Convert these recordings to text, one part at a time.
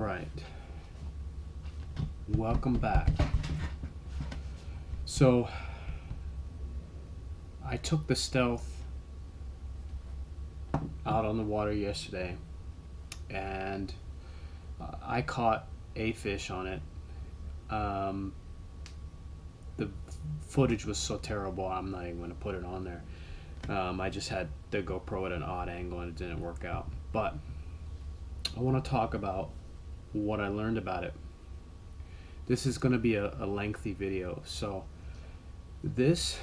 Alright, welcome back. So I took the Stealth out on the water yesterday and I caught a fish on it. The footage was so terrible I'm not even going to put it on there. I just had the GoPro at an odd angle and it didn't work out, but I want to talk about what I learned about it. This is going to be a lengthy video. So this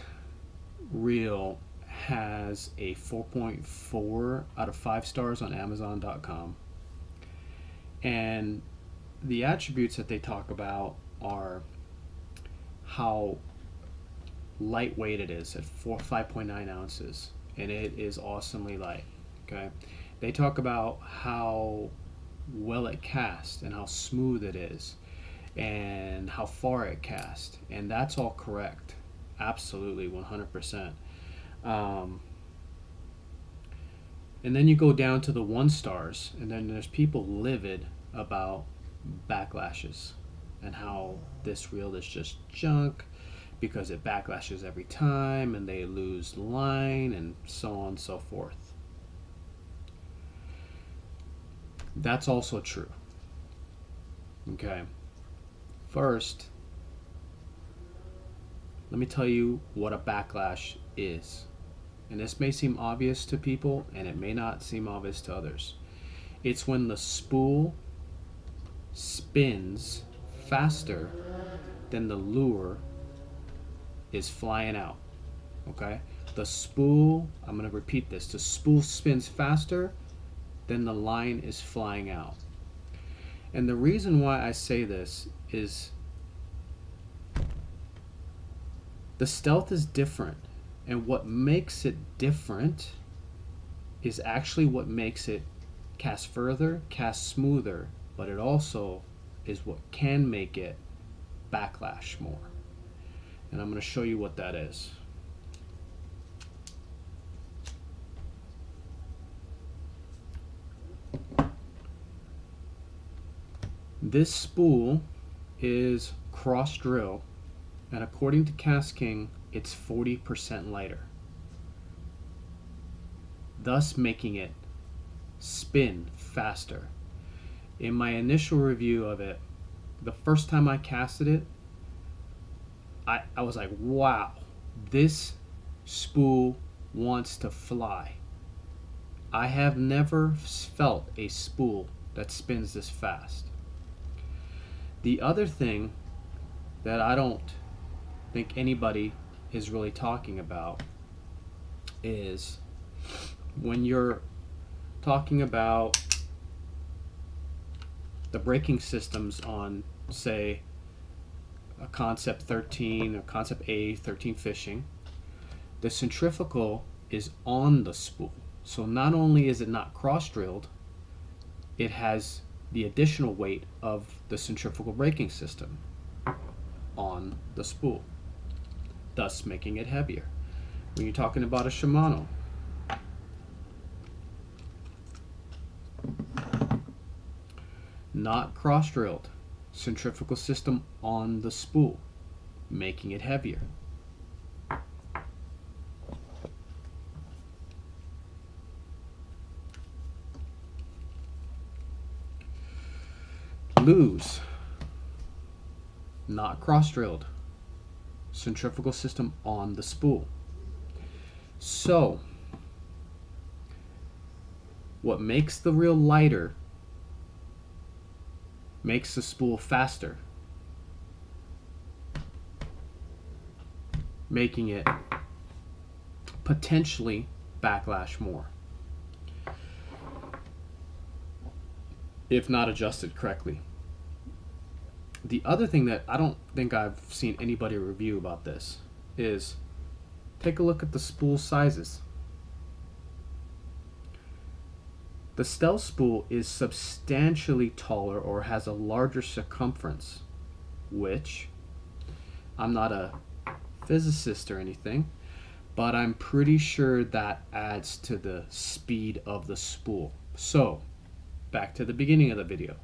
reel has a 4.4 out of 5 stars on Amazon.com, and the attributes that they talk about are how lightweight it is at 5.9 ounces, and it is awesomely light. Okay, they talk about how well it casts and how smooth it is and how far it casts, and that's all correct, absolutely 100%. And then you go down to the 1 stars, and then there's people livid about backlashes and how this reel is just junk because it backlashes every time and they lose line and so on and so forth. That's also true. Okay, first let me tell you what a backlash is, and this may seem obvious to people and it may not seem obvious to others. It's when the spool spins faster than the lure is flying out. Okay, the spool, I'm going to repeat this, the spool spins faster than the line is flying out. And the reason why I say this is the Stealth is different, and what makes it different is actually what makes it cast further, cast smoother, but it also is what can make it backlash more. And I'm going to show you what that is. This spool is cross drill, and according to KastKing, it's 40% lighter, thus making it spin faster. In my initial review of it, the first time I casted it, I was like, wow, this spool wants to fly. I have never felt a spool that spins this fast. The other thing that I don't think anybody is really talking about is when you're talking about the braking systems on, say, a Concept 13 or Concept A 13 fishing, the centrifugal is on the spool. So not only is it not cross-drilled, it has the additional weight of the centrifugal braking system on the spool, thus making it heavier. When you're talking about a Shimano, not cross-drilled, centrifugal system on the spool, making it heavier. Lose, not cross-drilled, centrifugal system on the spool. So what makes the reel lighter makes the spool faster, making it potentially backlash more if not adjusted correctly. The other thing that I don't think I've seen anybody review about this is take a look at the spool sizes. The Stealth spool is substantially taller or has a larger circumference, which I'm not a physicist or anything, but I'm pretty sure that adds to the speed of the spool. So back to the beginning of the video.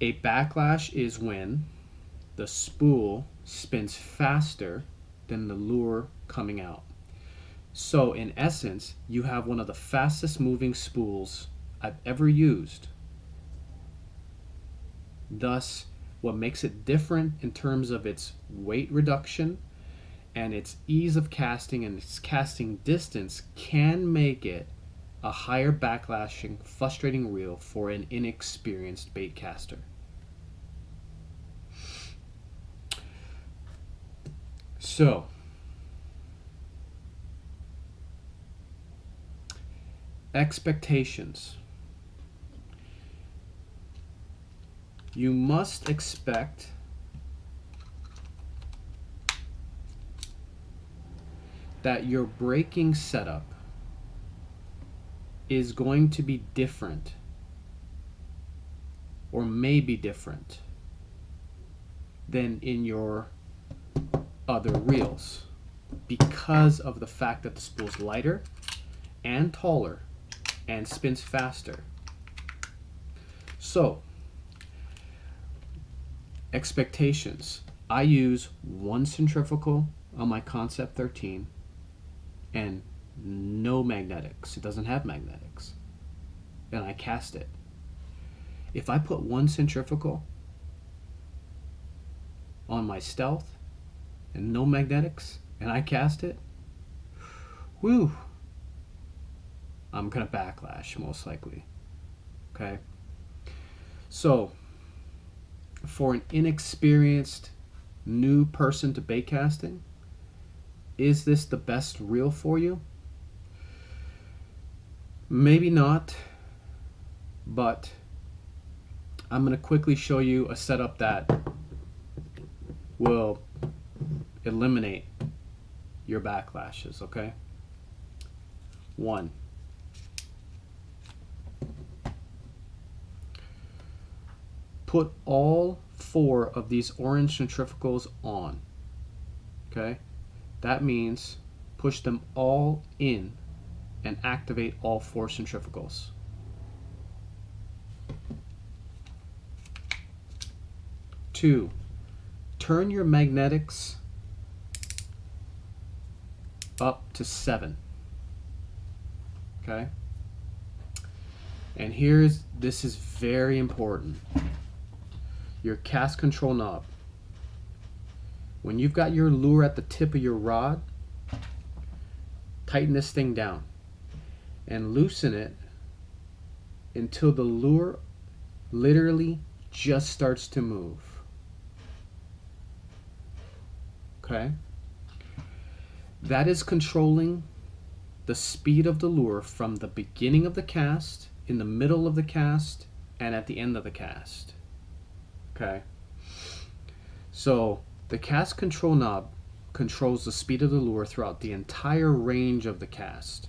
A backlash is when the spool spins faster than the lure coming out. So in essence, you have one of the fastest moving spools I've ever used. Thus, what makes it different in terms of its weight reduction and its ease of casting and its casting distance can make it a higher backlashing, frustrating reel for an inexperienced bait caster. So, expectations. You must expect that your braking setup is going to be different, or may be different, than in your other reels, because of the fact that the spool's lighter and taller and spins faster. So, expectations. I use one centrifugal on my Concept 13 and no magnetics. It doesn't have magnetics. And I cast it. If I put one centrifugal on my Stealth and no magnetics and I cast it, whew, I'm gonna backlash most likely. Okay? So, for an inexperienced new person to bait casting, is this the best reel for you? Maybe not, but I'm going to quickly show you a setup that will eliminate your backlashes, okay? 1. Put all 4 of these orange centrifugals on, okay? That means push them all in and activate all 4 centrifugals. 2, turn your magnetics up to 7. Okay? And this is very important. Your cast control knob. When you've got your lure at the tip of your rod, tighten this thing down and loosen it until the lure literally just starts to move. Okay? That is controlling the speed of the lure from the beginning of the cast, in the middle of the cast, and at the end of the cast. Okay? So the cast control knob controls the speed of the lure throughout the entire range of the cast.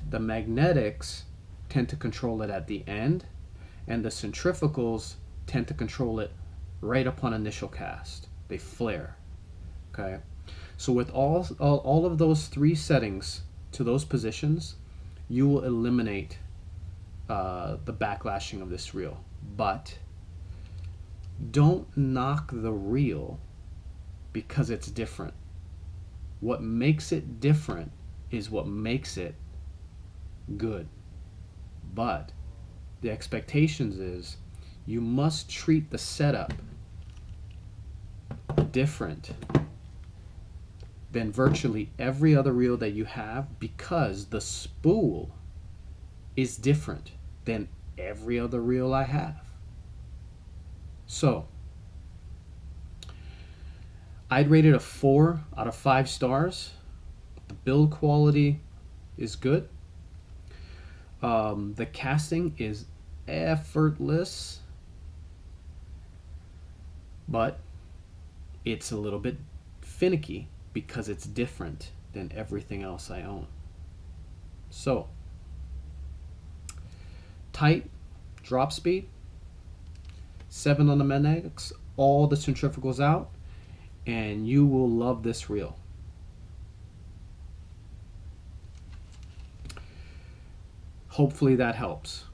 The magnetics tend to control it at the end, and the centrifugals tend to control it right upon initial cast. They flare. Okay? So with all of those 3 settings to those positions, you will eliminate the backlashing of this reel. But don't knock the reel because it's different. What makes it different is what makes it good. But the expectations is you must treat the setup different than virtually every other reel that you have, because the spool is different than every other reel I have. So I'd rate it a 4 out of 5 stars. The build quality is good. The casting is effortless, but it's a little bit finicky because it's different than everything else I own. So, tight drop speed, 7 on the magnetics, all the centrifugals out, and you will love this reel. Hopefully that helps.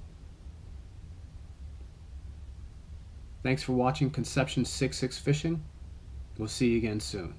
Thanks for watching Conception 66 Fishing. We'll see you again soon.